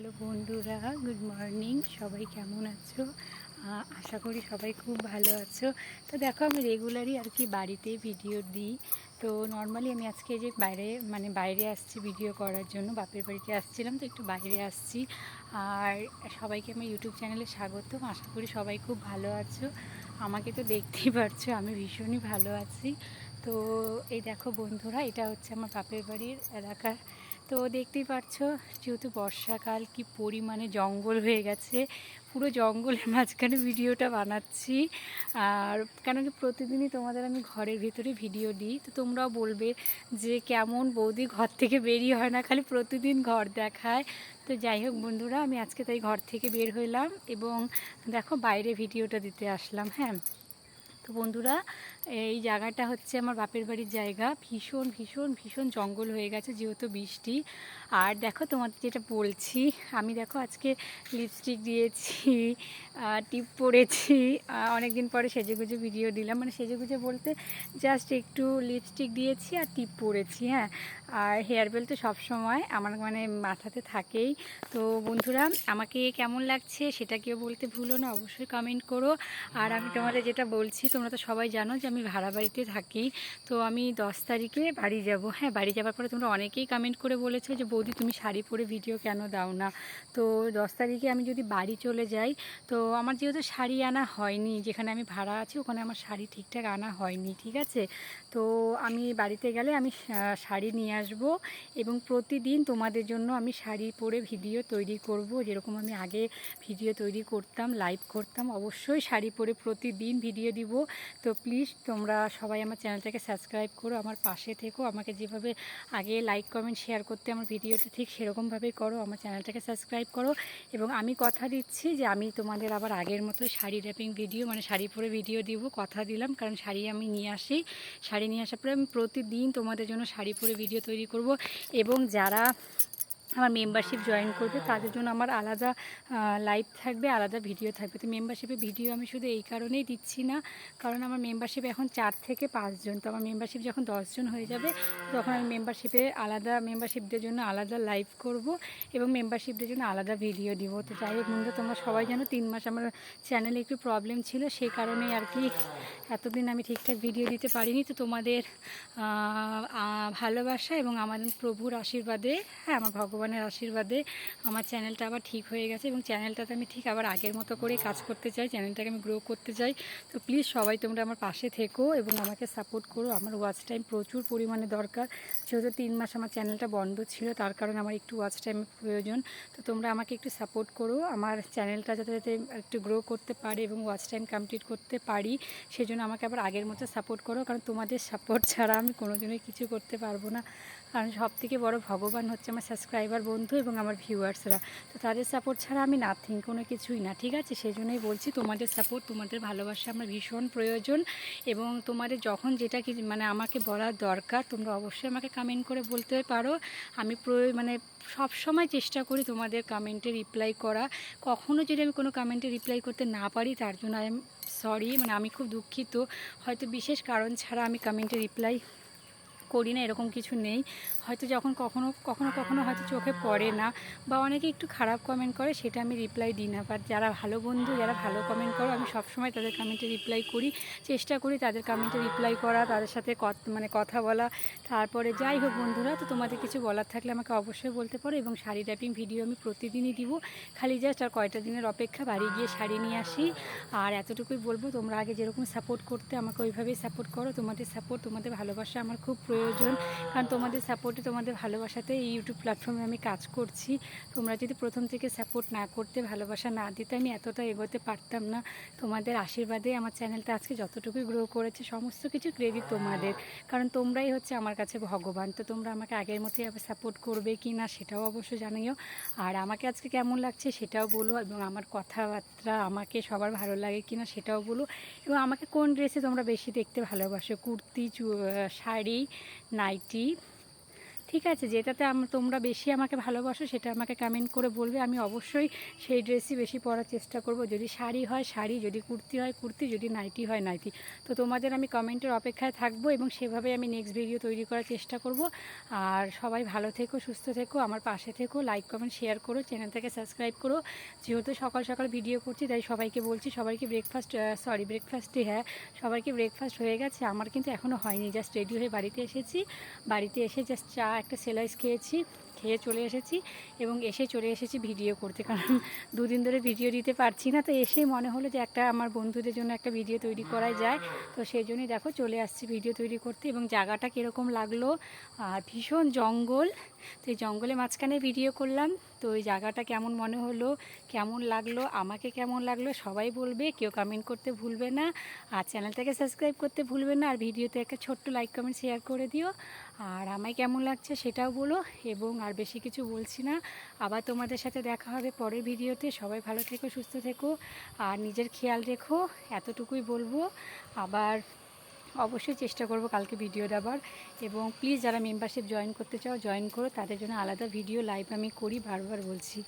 Hello বন্ধুরা, good morning. সবাই কেমন আছো? আশা করি সবাই খুব ভালো আছো। তো দেখো, আমি রেগুলারই আর কি বাড়িতে ভিডিও দিই। তো নর্মালি আমি আজকে যে বাইরে আসছি ভিডিও করার জন্য, বাপের বাড়িতে আসছিলাম, তো একটু বাইরে আসছি। আর সবাইকে আমার ইউটিউব চ্যানেলে স্বাগতম। আশা করি সবাই খুব ভালো আছো। আমাকে তো দেখতেই পারছো, আমি ভীষণই ভালো আছি। তো এই দেখো বন্ধুরা, এটা হচ্ছে আমার বাপের বাড়ির এলাকা। তো দেখতেই পাচ্ছ, যেহেতু বর্ষাকাল, কি পরিমাণে জঙ্গল হয়ে গেছে, পুরো জঙ্গলের মাঝখানে ভিডিওটা বানাচ্ছি। আর কেন কি প্রতিদিনই তোমাদের আমি ঘরের ভিতরে ভিডিও দিই, তো তোমরাও বলবে যে কেমন বৌদি ঘর থেকে বেরিয়ে হয় না, খালি প্রতিদিন ঘর দেখায়। তো যাই হোক বন্ধুরা, আমি আজকে তাই ঘর থেকে বের হইলাম এবং দেখো বাইরে ভিডিওটা দিতে আসলাম। হ্যাঁ, তো বন্ধুরা, এই জায়গাটা হচ্ছে আমার বাপের বাড়ির জায়গা। ভীষণ ভীষণ ভীষণ জঙ্গল হয়ে গেছে যেহেতু বৃষ্টি। আর দেখো তোমাদের যেটা বলছি, আমি দেখো আজকে লিপস্টিক দিয়েছি, টিপ পরেছি। অনেক দিন পরে সেজেগুজে ভিডিও দিলাম, মানে সেজেগুজে বলতে জাস্ট একটু লিপস্টিক দিয়েছি আর টিপ পরেছি। হ্যাঁ, আর হেয়ার বেল তো সবসময় আমার মাথাতে থাকেই। তো বন্ধুরা, আমাকে কেমন লাগছে সেটা কেউ বলতে ভুলো না, অবশ্যই কমেন্ট করো। আর আমি তোমাদের যেটা বলছি, তোমরা তো সবাই জানো যে আমি ভাড়া বাড়িতে থাকি। তো আমি 10 তারিখে বাড়ি যাব। হ্যাঁ, বাড়ি যাওয়ার পরে তোমরা অনেকেই কমেন্ট করে বলেছো যে বৌদি তুমি শাড়ি পরে ভিডিও কেন দাও না। তো 10 তারিখে আমি যদি বাড়ি চলে যাই, তো আমার যেহেতু শাড়ি আনা হয়নি, যেখানে আমি ভাড়া আছি ওখানে আমার শাড়ি ঠিকঠাক আনা হয়নি, ঠিক আছে। তো আমি বাড়িতে গেলে আমি শাড়ি নিয়ে আসবো এবং প্রতিদিন তোমাদের জন্য আমি শাড়ি পরে ভিডিও তৈরি করব, যেরকম আমি আগে ভিডিও তৈরি করতাম, লাইভ করতাম। অবশ্যই শাড়ি পরে প্রতিদিন ভিডিও দিব। তো প্লিজ তোমরা সবাই আমার চ্যানেলটাকে সাবস্ক্রাইব করো, আমার পাশে থেকো। আমাকে যেভাবে আগে লাইক কমেন্ট শেয়ার করতে আমার ভিডিওটা, ঠিক সেরকমভাবেই করো, আমার চ্যানেলটাকে সাবস্ক্রাইব করো। এবং আমি কথা দিচ্ছি যে আমি তোমাদের আবার আগের মতো শাড়ি র্যাপিং ভিডিও, মানে শাড়ি পরে ভিডিও দিব, কথা দিলাম। কারণ শাড়ি আমি নিয়ে আসি, শাড়ি নিয়ে আসার পরে আমি প্রতিদিন তোমাদের জন্য শাড়ি পরে ভিডিও তৈরি করব। এবং যারা আমার মেম্বারশিপ জয়েন করবে তাদের জন্য আমার আলাদা লাইভ থাকবে, আলাদা ভিডিও থাকবে। তো মেম্বারশিপে ভিডিও আমি শুধু এই কারণেই দিচ্ছি না, কারণ আমার মেম্বারশিপ এখন 4 থেকে 5 জন। তো আমার মেম্বারশিপ যখন 10 জন হয়ে যাবে, তখন আমি মেম্বারশিপদের জন্য আলাদা লাইভ করব এবং মেম্বারশিপদের জন্য আলাদা ভিডিও দিব। তো যাই হোক বন্ধু, তোমরা সবাই জানো 3 মাস আমার চ্যানেলে একটু প্রবলেম ছিল, সেই কারণেই আর কি এতদিন আমি ঠিকঠাক ভিডিও দিতে পারিনি। তো তোমাদের ভালোবাসা এবং আমাদের প্রভুর আশীর্বাদে, হ্যাঁ আমার ভগবানের আশীর্বাদে আমার চ্যানেলটা আবার ঠিক হয়ে গেছে এবং চ্যানেলটাতে আমি ঠিক আবার আগের মতো করে কাজ করতে চাই, চ্যানেলটাকে আমি গ্রো করতে চাই। তো প্লিজ সবাই তোমরা আমার পাশে থেকো এবং আমাকে সাপোর্ট করো। আমার ওয়াচ টাইম প্রচুর পরিমাণে দরকার, যেহেতু 3 মাস আমার চ্যানেলটা বন্ধ ছিল, তার কারণে আমার একটু ওয়াচ টাইমের প্রয়োজন। তো তোমরা আমাকে একটু সাপোর্ট করো, আমার চ্যানেলটা যাতে একটু গ্রো করতে পারে এবং ওয়াচ টাইম কমপ্লিট করতে পারি, সেজন্য আমাকে আবার আগের মতো সাপোর্ট করো। কারণ তোমাদের সাপোর্ট ছাড়া আমি কোনোদিনই কিছু করতে পারবো না। কারণ সবথেকে বড় ভগবান হচ্ছে আমার সাবস্ক্রাইবার বন্ধু এবং আমার ভিউয়ার্সরা। তো তাদের সাপোর্ট ছাড়া আমি নাথিং, কোনো কিছুই না, ঠিক আছে। সেই জন্যই বলছি, তোমাদের সাপোর্ট, তোমাদের ভালোবাসা আমার ভীষণ প্রয়োজন। এবং তোমাদের যখন যেটা কি আমাকে বলার দরকার, তোমরা অবশ্যই আমাকে কমেন্ট করে বলতে পারো। আমি সব সময় চেষ্টা করি তোমাদের কমেন্টে রিপ্লাই করা। কখনও যদি আমি কোনো কমেন্টে রিপ্লাই করতে না পারি, তার জন্য আই এম সরি, আমি খুব দুঃখিত। হয়তো বিশেষ কারণ ছাড়া আমি কমেন্টে রিপ্লাই করি না, এরকম কিছু নেই। হয়তো যখন কখনো কখনো কখনো হয়তো চোখে পড়ে না, বা অনেকে একটু খারাপ কমেন্ট করে, সেটা আমি রিপ্লাই দিই না। বাট যারা ভালো বন্ধু, যারা ভালো কমেন্ট করো, আমি সবসময় তাদের কমেন্টে রিপ্লাই করি, চেষ্টা করি তাদের কমেন্টে রিপ্লাই করা, তাদের সাথে কথা বলা। তারপরে যাই হোক বন্ধুরা, তো তোমাদের কিছু বলার থাকলে আমাকে অবশ্যই বলতে পারো। এবং শাড়ি র্যাপিং ভিডিও আমি প্রতিদিনই দিব, খালি জাস্ট আর কয়টা দিনের অপেক্ষা, বাড়ি গিয়ে শাড়ি নিয়ে আসি। আর এতটুকুই বলবো, তোমরা আগে যেরকম সাপোর্ট করতে, আমাকে ওইভাবেই সাপোর্ট করো। তোমাদের সাপোর্ট, তোমাদের ভালোবাসা আমার খুব প্রয়োজন, কারণ তোমাদের সাপোর্টে, তোমাদের ভালোবাসাতে এই ইউটিউব প্ল্যাটফর্মে আমি কাজ করছি। তোমরা যদি প্রথম থেকে সাপোর্ট না করতে, ভালোবাসা না দিতে, আমি এতটা এগোতে পারতাম না। তোমাদের আশীর্বাদে আমার চ্যানেলটা আজকে যতটুকুই গ্রো করেছে, সমস্ত কিছু ক্রেডিট তোমাদের, কারণ তোমরাই হচ্ছে আমার কাছে ভগবান। তো তোমরা আমাকে আগের মতোই আবার সাপোর্ট করবে কি না সেটাও অবশ্যই জানিও। আর আমাকে আজকে কেমন লাগছে সেটাও বলো, এবং আমার কথাবার্তা আমাকে সবার ভালো লাগে কি না সেটাও বলো। এবং আমাকে কোন ড্রেসে তোমরা বেশি দেখতে ভালোবাসো, কুর্তি, শাড়ি, নাইটি, ঠিক আছে, যেটাতে তোমরা বেশি আমাকে ভালোবাসো সেটা আমাকে কমেন্ট করে বলবে, আমি অবশ্যই সেই ড্রেসই বেশি পরার চেষ্টা করব। যদি শাড়ি হয় শাড়ি, যদি কুর্তি হয় কুর্তি, যদি নাইটি হয় নাইটি। তো তোমাদের আমি কমেন্টের অপেক্ষায় থাকবো এবং সেভাবে আমি নেক্সট ভিডিও তৈরি করার চেষ্টা করব। আর সবাই ভালো থেকো, সুস্থ থেকো, আমার পাশে থেকো, লাইক কমেন্ট শেয়ার করো, চ্যানেলটাকে সাবস্ক্রাইব করো। যেহেতু সকাল সকাল ভিডিও করছি তাই সবাইকে বলছি, সবাইকে ব্রেকফাস্টে হ্যাঁ, সবাইকে ব্রেকফাস্ট হয়ে গেছে, আমার কিন্তু এখনও হয়নি। জাস্ট রেডি হয়ে বাড়িতে এসেছি, বাড়িতে এসে জাস্ট চা একটা স্লাইস খেয়েছি, খেয়ে চলে এসেছি এবং চলে এসেছি ভিডিও করতে, কারণ দুদিন ধরে ভিডিও দিতে পারছি না। তো এসেই মনে হলো যে একটা আমার বন্ধুদের জন্য একটা ভিডিও তৈরি করা যায়, তো সেই জন্যই দেখো চলে আসছি ভিডিও তৈরি করতে। এবং জায়গাটা কীরকম লাগলো, ভীষণ জঙ্গল, তো এই জঙ্গলের মাঝখানে ভিডিও করলাম। তো ওই জায়গাটা কেমন মনে হলো, কেমন লাগলো, আমাকে কেমন লাগলো সবাই বলবে, কেউ কমেন্ট করতে ভুলবে না, আর চ্যানেলটাকে সাবস্ক্রাইব করতে ভুলবে না, আর ভিডিওতে একটা ছোট্ট লাইক কমেন্ট শেয়ার করে দিও। আর আমায় কেমন লাগছে সেটাও বলো। এবং আর বেশি কিছু বলছি না, আবার তোমাদের সাথে দেখা হবে পরের ভিডিওতে। সবাই ভালো থেকো, সুস্থ থেকো, আর নিজের খেয়াল রেখো, এতটুকুই বলবো। আবার অবশ্যই চেষ্টা করব কালকে ভিডিও দেওয়ার। এবং প্লিজ যারা মেম্বারশিপ জয়েন করতে চাও জয়েন করো, তাদের জন্য আলাদা ভিডিও লাইভ আমি করি, বারবার বলছি।